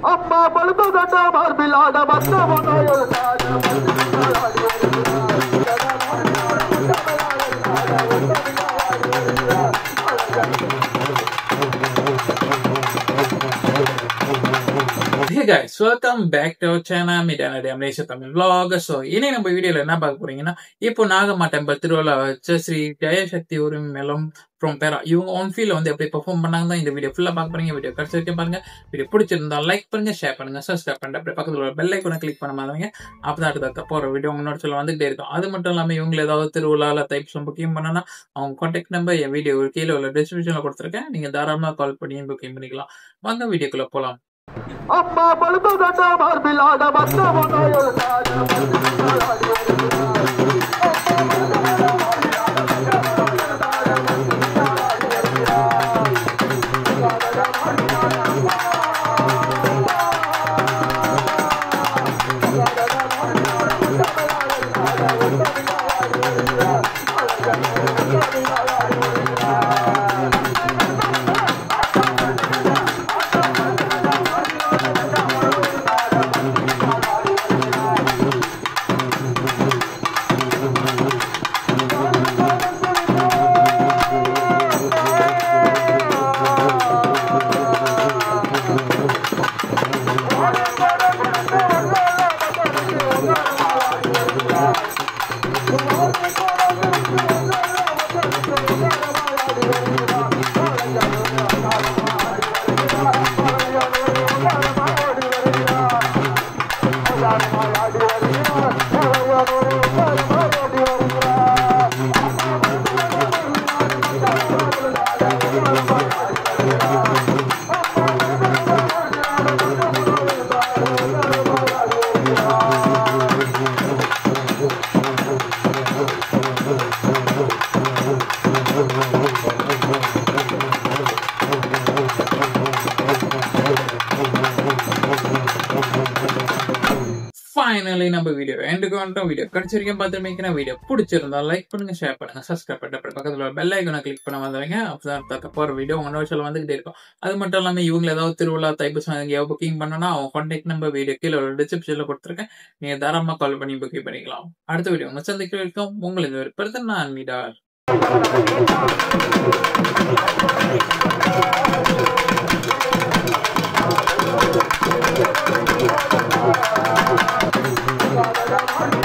அம்மா பழுத்த தட்ட மார்பிலாட வந்தவனையொரு Hey guys, welcome back to our channel. Tamil vlog. So, in this video, we will Nagama temple திருவிழா வச்ச Sri Jayasakthi உரிமையிலும் from Pera. இவங்க on field வந்து எப்படி பெர்ஃபார்ம் பண்ணாங்க இந்த வீடியோ ஃபுல்லா பார்க்க போறீங்க. வீடியோ கடைசி வரைக்கும் பாருங்க. வீடியோ பிடிச்சிருந்தா லைக் பண்ணுங்க, ஷேர் பண்ணுங்க, சப்ஸ்கிரைப் பண்ணுங்க. அப்படியே பக்கத்துல உள்ள பெல் ஐகானை கிளிக் பண்ண மாதிரிங்க. அப்பதான் அடுத்த போற வீடியோ உங்க நோட்ஸ்ல வந்துட்டே இருக்கும். அது மட்டும் இல்லாம இவங்க ஏதாவது திருவிழால டைப்ஸ் புக்கிங் பண்ணனா அவங்க கான்டாக்ட் நம்பர் என் வீடியோ கீழே உள்ள டிஸ்கிரிப்ஷன்ல கொடுத்துருக்கேன். நீங்க தாராளமா கால் பண்ணி புக்கிங் பண்ணிக்கலாம். வாங்க வீடியோக்குள்ள போலாம். அம்மா பழுத்த தட்ட மார்பிலாட வந்தவனையொரு Finally, நம்ம வீடியோ எண்டுக்கு வந்துட்டோம். வீடியோ கடைசி வரைக்கும் பார்த்துருக்கீங்கன்னா வீடியோ பிடிச்சிருந்தா லைக் பண்ணுங்க, ஷேர் பண்ணுங்க, சப்ஸ்கிரைப் பண்ணுங்க. அப்புறம் பக்கத்துல பெல் ஐகானை கிளிக் பண்ண வந்துடுங்க. அப்பதான் போற வீடியோ உங்க நோட்ஸ்ல வந்துகிட்டே இருக்கும். அது மட்டும் இல்லாம இவங்க ஏதாவது திருவிழா தைப்பூசம் எங்கேயாவது புக்கிங் பண்ணனா அவங்க கான்டாக்ட் நம்பர் வீடியோ கீழே ஒரு டிஸ்கிரிப்ஷன்ல கொடுத்துருக்கேன். நீங்க தாராளமா கால் பண்ணி புக்கிங் பண்ணிக்கலாம். அடுத்த வீடியோ உங்க சந்திக்க இருக்கும். உங்களுக்கு ஒரு பெருத்த நான் மீடார். Thank you.